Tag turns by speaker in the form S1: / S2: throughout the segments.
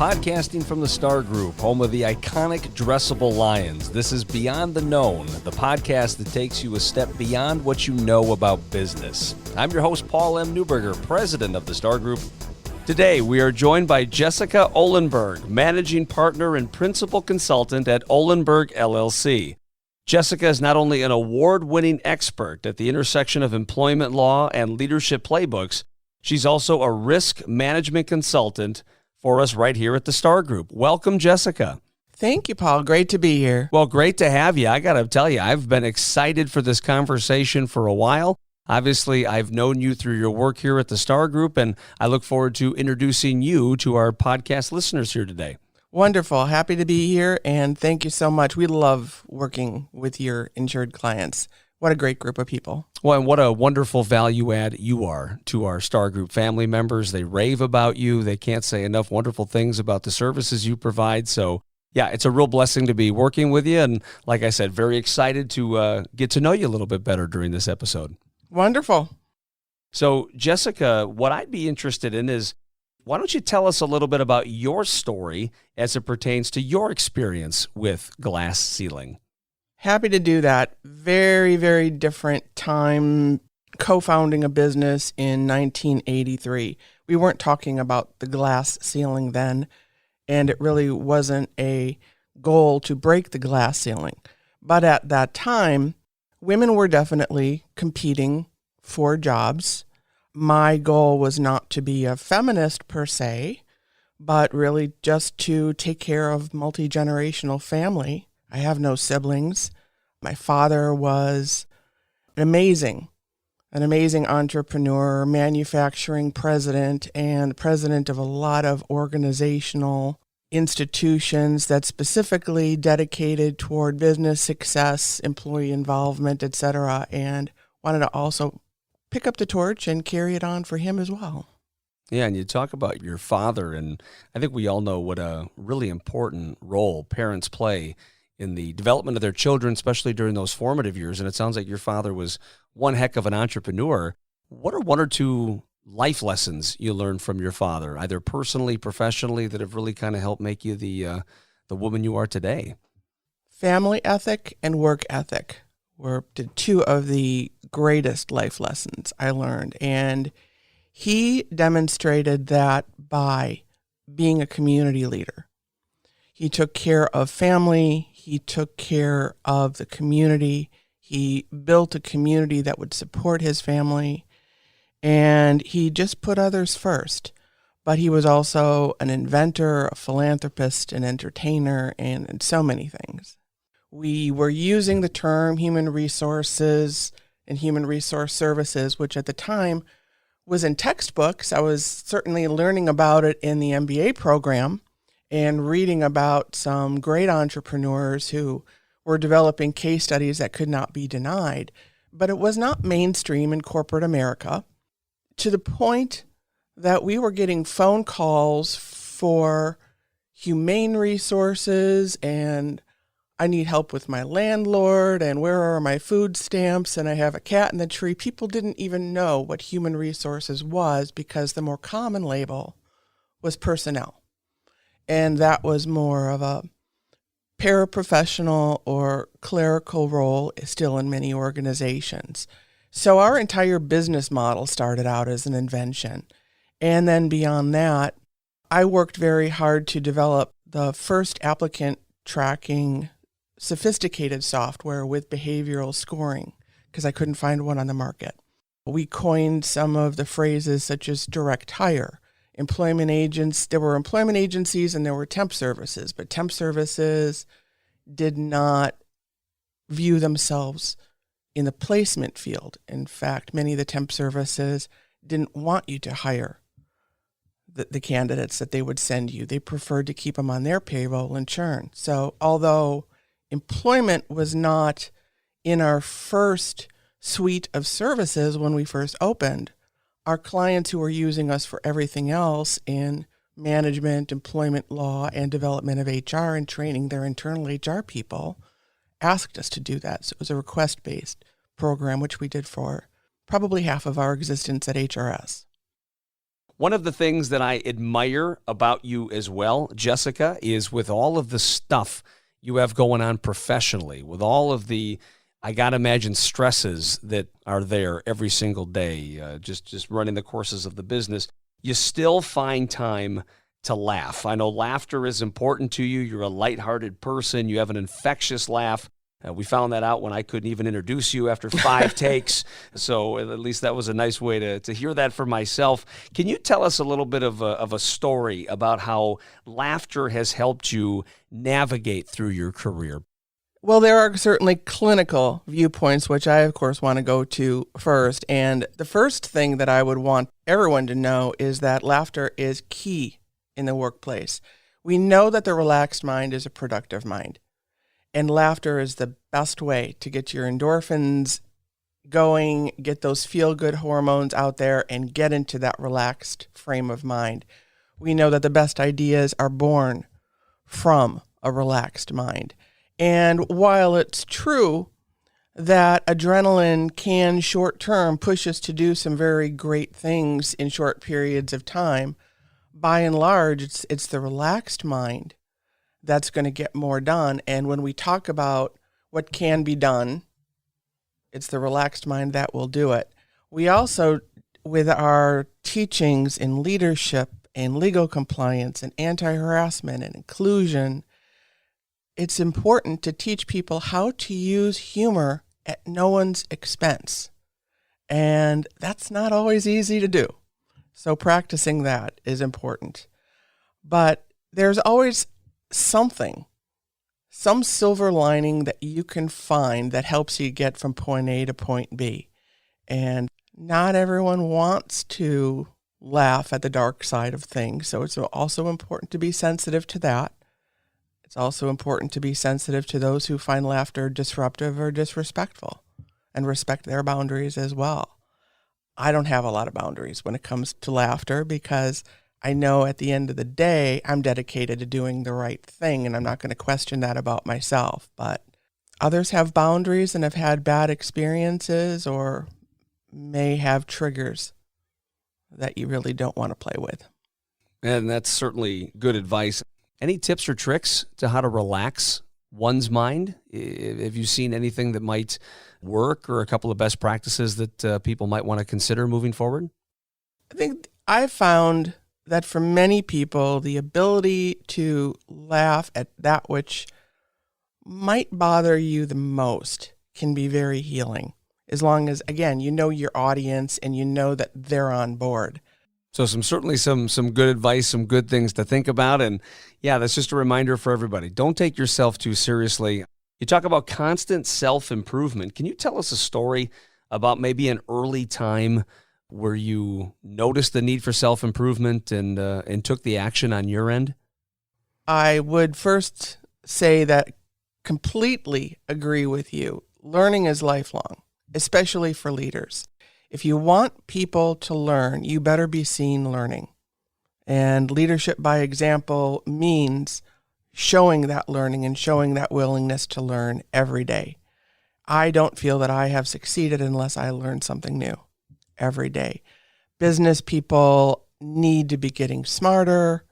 S1: podcasting from the Star Group, home of the iconic dressable lions. This is Beyond the Known, the podcast that takes you a step beyond what you know about business. I'm your host, Paul M. Newberger, president of the Star Group. Today, we are joined by Jessica Ollenburg, managing partner and principal consultant at Ollenburg, LLC. Jessica is not only an award-winning expert at the intersection of employment law and leadership playbooks, she's also a risk management consultant for us right here at the Star Group. Welcome, Jessica.
S2: Thank you, Paul. Great to be here.
S1: Well, great to have you. I got to tell you, I've been excited for this conversation for a while. Obviously, I've known you through your work here at the Star Group, and I look forward to introducing you to our podcast listeners here today.
S2: Wonderful. Happy to be here, and thank you so much. We love working with your insured clients. What a great group of people.
S1: Well, and what a wonderful value add you are to our Star Group family members. They rave about you. They can't say enough wonderful things about the services you provide. So, yeah, it's a real blessing to be working with you. And like I said, very excited to get to know you a little bit better during this episode.
S2: Wonderful.
S1: So, Jessica, what I'd be interested in is, why don't you tell us a little bit about your story as it pertains to your experience with glass ceiling?
S2: Happy to do that. Very, very different time co-founding a business in 1983. We weren't talking about the glass ceiling then, and it really wasn't a goal to break the glass ceiling. But at that time, women were definitely competing for jobs. My goal was not to be a feminist per se, but really just to take care of multi-generational family. I have no siblings. My father was an amazing entrepreneur, manufacturing president, and president of a lot of organizational institutions that specifically dedicated toward business success, employee involvement, etc., and wanted to also pick up the torch and carry it on for him as well.
S1: Yeah, and you talk about your father, and I think we all know what a really important role parents play in the development of their children, especially during those formative years. And it sounds like your father was one heck of an entrepreneur. What are one or two life lessons you learned from your father, either personally, professionally, that have really kind of helped make you the woman you are today?
S2: Family ethic and work ethic were two of the greatest life lessons I learned. And he demonstrated that by being a community leader. He took care of family. He took care of the community. He built a community that would support his family. And he just put others first. But he was also an inventor, a philanthropist, an entertainer, and so many things. We were using the term human resources and human resource services, which at the time was in textbooks. I was certainly learning about it in the MBA program and reading about some great entrepreneurs who were developing case studies that could not be denied. But it was not mainstream in corporate America, to the point that we were getting phone calls for humane resources, and I need help with my landlord, and where are my food stamps, and I have a cat in the tree. People didn't even know what human resources was because the more common label was personnel. And that was more of a paraprofessional or clerical role still in many organizations. So our entire business model started out as an invention. And then beyond that, I worked very hard to develop the first applicant tracking sophisticated software with behavioral scoring because I couldn't find one on the market. We coined some of the phrases such as direct hire, employment agents. There were employment agencies and there were temp services, but temp services did not view themselves in the placement field. In fact, many of the temp services didn't want you to hire the candidates that they would send you. They preferred to keep them on their payroll and churn. So although employment was not in our first suite of services when we first opened, our clients who were using us for everything else in management, employment law, and development of HR and training their internal HR people asked us to do that. So it was a request-based program, which we did for probably half of our existence at HRS.
S1: One of the things that I admire about you as well, Jessica, is with all of the stuff you have going on professionally, with all of the, I got to imagine, stresses that are there every single day, just running the courses of the business, you still find time to laugh. I know laughter is important to you. You're a lighthearted person. You have an infectious laugh. We found that out when I couldn't even introduce you after 5 takes. So at least that was a nice way to hear that for myself. Can you tell us a little bit of a story about how laughter has helped you navigate through your career?
S2: Well, there are certainly clinical viewpoints, which I, of course, want to go to first. And the first thing that I would want everyone to know is that laughter is key in the workplace. We know that the relaxed mind is a productive mind. And laughter is the best way to get your endorphins going, get those feel-good hormones out there, and get into that relaxed frame of mind. We know that the best ideas are born from a relaxed mind. And while it's true that adrenaline can short-term push us to do some very great things in short periods of time, by and large, it's the relaxed mind that's going to get more done. And when we talk about what can be done, it's the relaxed mind that will do it. We also, with our teachings in leadership and legal compliance and anti-harassment and inclusion, it's important to teach people how to use humor at no one's expense. And that's not always easy to do. So practicing that is important. But there's always something, some silver lining that you can find that helps you get from point A to point B. And not everyone wants to laugh at the dark side of things. So it's also important to be sensitive to that. It's also important to be sensitive to those who find laughter disruptive or disrespectful and respect their boundaries as well. I don't have a lot of boundaries when it comes to laughter because I know at the end of the day, I'm dedicated to doing the right thing, and I'm not going to question that about myself. But others have boundaries and have had bad experiences or may have triggers that you really don't want to play with.
S1: And that's certainly good advice. Any tips or tricks to how to relax one's mind? Have you seen anything that might work or a couple of best practices that people might want to consider moving forward?
S2: I think I've found that for many people, the ability to laugh at that which might bother you the most can be very healing. As long as, again, you know your audience and you know that they're on board.
S1: So certainly some good advice, some good things to think about. And yeah, that's just a reminder for everybody. Don't take yourself too seriously. You talk about constant self-improvement. Can you tell us a story about maybe an early time where you noticed the need for self-improvement and took the action on your end?
S2: I would first say that completely agree with you. Learning is lifelong, especially for leaders. If you want people to learn, you better be seen learning. And leadership by example means showing that learning and showing that willingness to learn every day. I don't feel that I have succeeded unless I learn something new every day. Business people need to be getting smarter.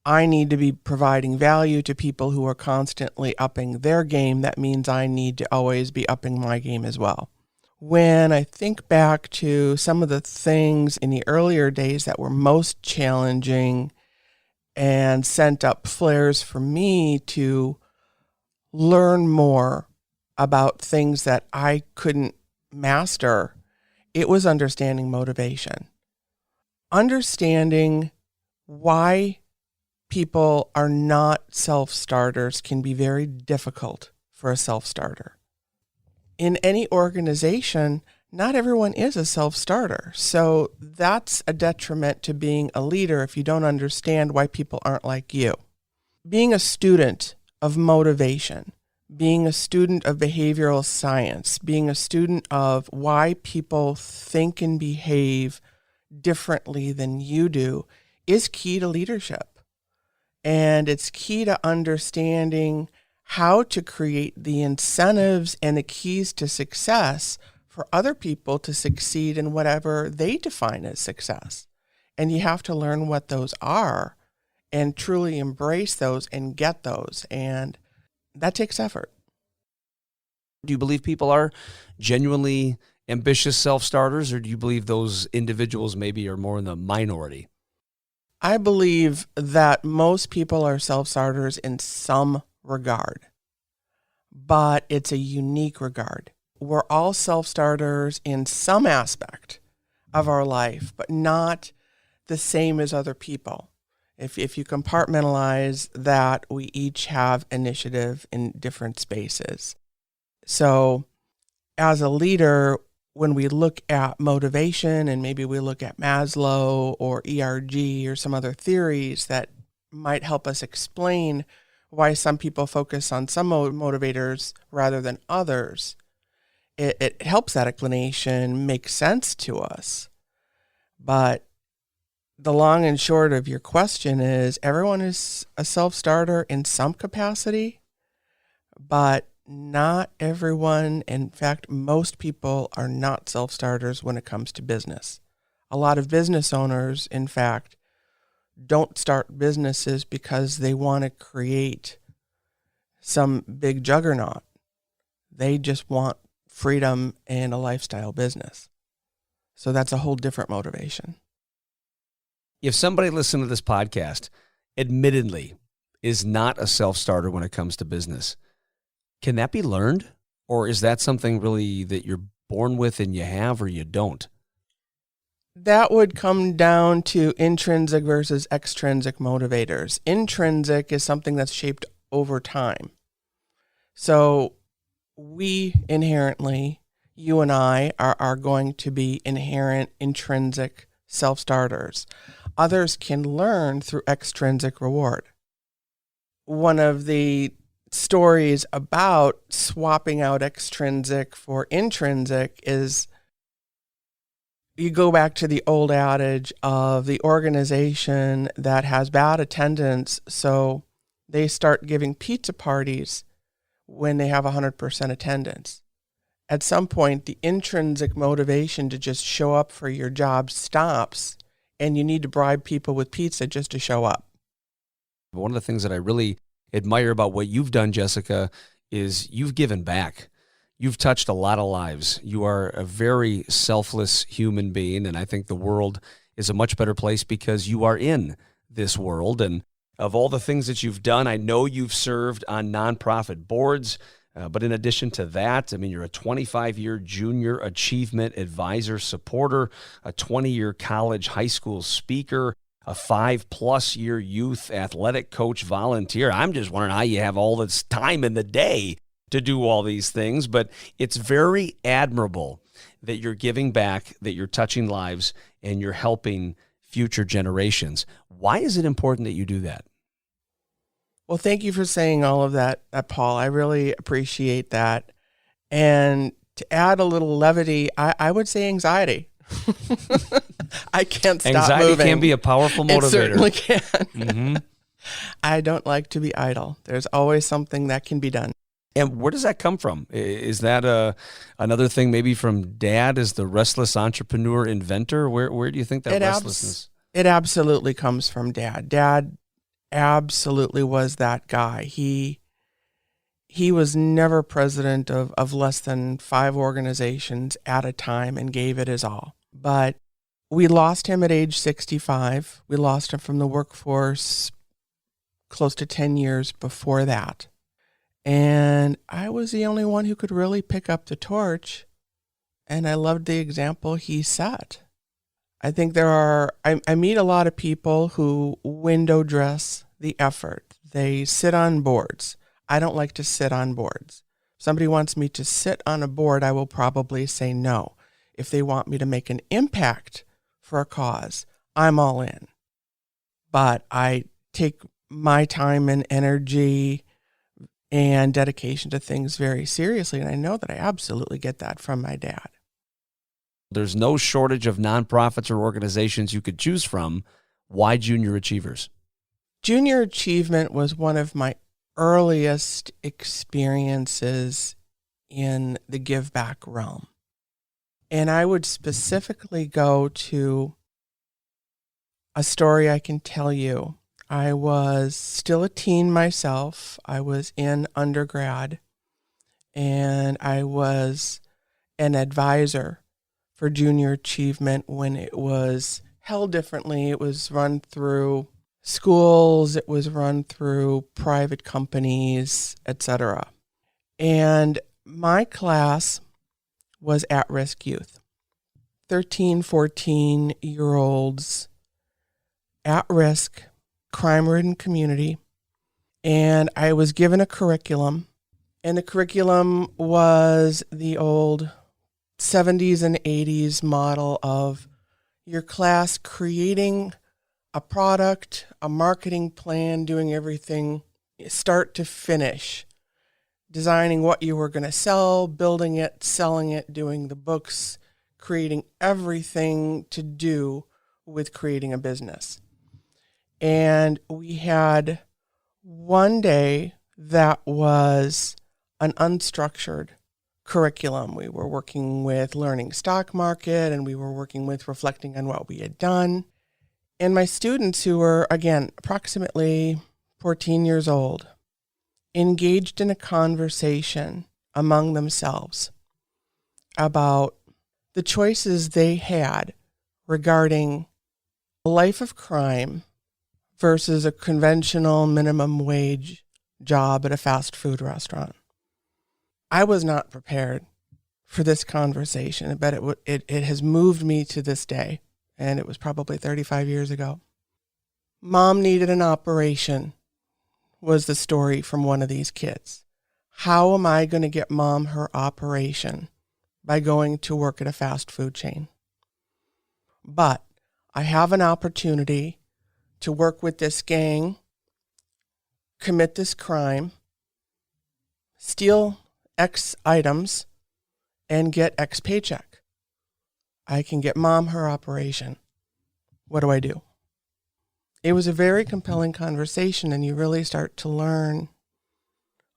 S2: I need to be providing value to people who are constantly upping their game. That means I need to always be upping my game as well. When I think back to some of the things in the earlier days that were most challenging and sent up flares for me to learn more about things that I couldn't master, it was understanding motivation. Understanding why people are not self-starters can be very difficult for a self-starter. In any organization, not everyone is a self-starter. So that's a detriment to being a leader if you don't understand why people aren't like you. Being a student of motivation, being a student of behavioral science, being a student of why people think and behave differently than you do is key to leadership. And it's key to understanding how to create the incentives and the keys to success for other people to succeed in whatever they define as success. And you have to learn what those are and truly embrace those and get those. And that takes effort.
S1: Do you believe people are genuinely ambitious self-starters, or do you believe those individuals maybe are more in the minority?
S2: I believe that most people are self-starters in some regard, but it's a unique regard. We're all self-starters in some aspect of our life, but not the same as other people. If you compartmentalize that, we each have initiative in different spaces. So as a leader, when we look at motivation and maybe we look at Maslow or ERG or some other theories that might help us explain why some people focus on some motivators rather than others, it helps that explanation make sense to us. But the long and short of your question is everyone is a self-starter in some capacity, but not everyone. In fact, most people are not self-starters when it comes to business. A lot of business owners, in fact, don't start businesses because they want to create some big juggernaut. They just want freedom and a lifestyle business. So that's a whole different motivation.
S1: If somebody listening to this podcast, admittedly, is not a self-starter when it comes to business, can that be learned? Or is that something really that you're born with and you have or you don't?
S2: That would come down to intrinsic versus extrinsic motivators. Intrinsic is something that's shaped over time. So we inherently, you and I, are going to be inherent intrinsic self-starters. Others can learn through extrinsic reward. One of the stories about swapping out extrinsic for intrinsic is you go back to the old adage of the organization that has bad attendance, so they start giving pizza parties when they have 100% attendance. At some point, the intrinsic motivation to just show up for your job stops, and you need to bribe people with pizza just to show up.
S1: One of the things that I really admire about what you've done, Jessica, is you've given back. You've touched a lot of lives. You are a very selfless human being, and I think the world is a much better place because you are in this world. And of all the things that you've done, I know you've served on nonprofit boards, but in addition to that, I mean, you're a 25-year junior achievement advisor supporter, a 20-year college high school speaker, a 5+ year youth athletic coach volunteer. I'm just wondering how you have all this time in the day to do all these things, but it's very admirable that you're giving back, that you're touching lives, and you're helping future generations. Why is it important that you do that?
S2: Well, thank you for saying all of that, Paul. I really appreciate that. And to add a little levity, I would say anxiety. I can't stop
S1: Anxiety
S2: moving.
S1: can be a powerful motivator.
S2: It certainly can.
S1: Mm-hmm.
S2: I don't like to be idle. There's always something that can be done.
S1: And where does that come from? Is that another thing maybe from Dad as the restless entrepreneur inventor? Where do you think that restlessness?
S2: It absolutely comes from Dad. Dad absolutely was that guy. He was never president of less than 5 organizations at a time and gave it his all. But we lost him at age 65. We lost him from the workforce close to 10 years before that. And I was the only one who could really pick up the torch. And I loved the example he set. I think I meet a lot of people who window dress the effort. They sit on boards. I don't like to sit on boards. If somebody wants me to sit on a board, I will probably say no. If they want me to make an impact for a cause, I'm all in. But I take my time and energy and dedication to things very seriously, and I know that I absolutely get that from my dad.
S1: There's no shortage of nonprofits or organizations you could choose from. Why Junior Achievers?
S2: Junior Achievement was one of my earliest experiences in the give back realm. And I would specifically go to a story I can tell you. I was still a teen myself. I was in undergrad, and I was an advisor for junior achievement when it was held differently. It was run through schools, it was run through private companies, etc. And my class was at-risk youth, 13, 14-year-olds, at-risk, crime-ridden community. And I was given a curriculum, and the curriculum was the old 70s and 80s model of your class creating a product, a marketing plan, doing everything start to finish, designing what you were going to sell, building it, selling it, doing the books, creating everything to do with creating a business. And we had one day that was an unstructured curriculum. We were working with learning stock market, and we were working with reflecting on what we had done. And my students, who were, again, approximately 14 years old, engaged in a conversation among themselves about the choices they had regarding a life of crime versus a conventional minimum wage job at a fast food restaurant. I was not prepared for this conversation, but it has moved me to this day, and it was probably 35 years ago. Mom needed an operation, was the story from one of these kids. How am I going to get mom her operation? By going to work at a fast food chain. But I have an opportunity to work with this gang, commit this crime, steal X items, and get X paycheck. I can get mom her operation. What do I do? It was a very compelling conversation, and you really start to learn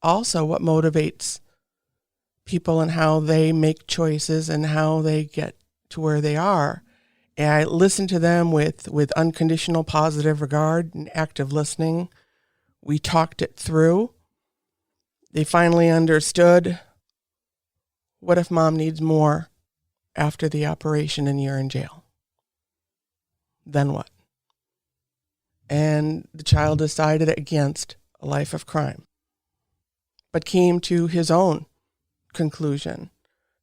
S2: also what motivates people and how they make choices and how they get to where they are. And I listened to them with unconditional positive regard and active listening. We talked it through. They finally understood, what if mom needs more after the operation and you're in jail? Then what? And the child decided against a life of crime, but came to his own conclusion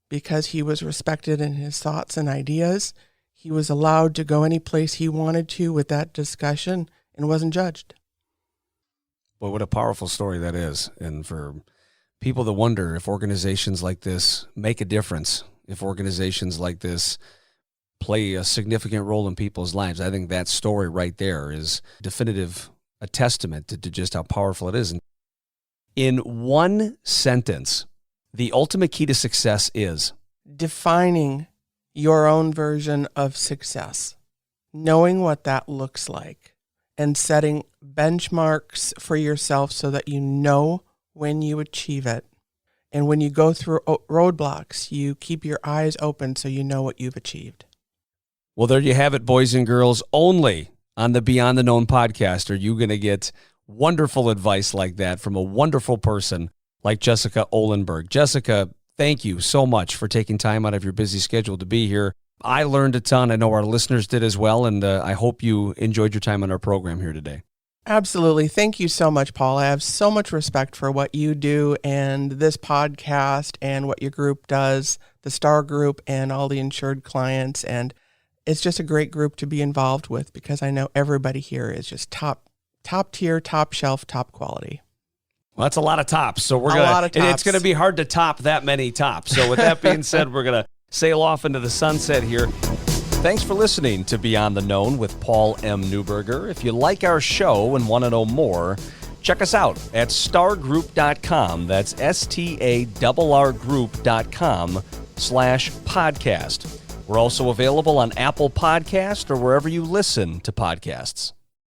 S2: because he was respected in his thoughts and ideas. He was allowed to go any place he wanted to with that discussion and wasn't judged.
S1: Well, what a powerful story that is. And for people that wonder if organizations like this make a difference, if organizations like this play a significant role in people's lives, I think that story right there is definitive, a testament to just how powerful it is. And in one sentence, the ultimate key to success is
S2: defining your own version of success, knowing what that looks like, and setting benchmarks for yourself so that you know when you achieve it. And when you go through roadblocks, you keep your eyes open so you know what you've achieved.
S1: Well, there you have it, boys and girls. Only on the Beyond the Known podcast are you going to get wonderful advice like that from a wonderful person like Jessica Ollenburg. Jessica, thank you so much for taking time out of your busy schedule to be here. I learned a ton. I know our listeners did as well, and I hope you enjoyed your time on our program here today.
S2: Absolutely. Thank you so much, Paul. I have so much respect for what you do and this podcast and what your group does, the STAR group and all the insured clients. And it's just a great group to be involved with because I know everybody here is just top tier, top shelf, top quality.
S1: Well, that's a lot of tops. So it's going to be hard to top that many tops. So with that being said, we're going to sail off into the sunset here. Thanks for listening to Beyond the Known with Paul M. Neuberger. If you like our show and want to know more, check us out at stargroup.com. That's STARgroup.com/podcast. We're also available on Apple Podcast or wherever you listen to podcasts.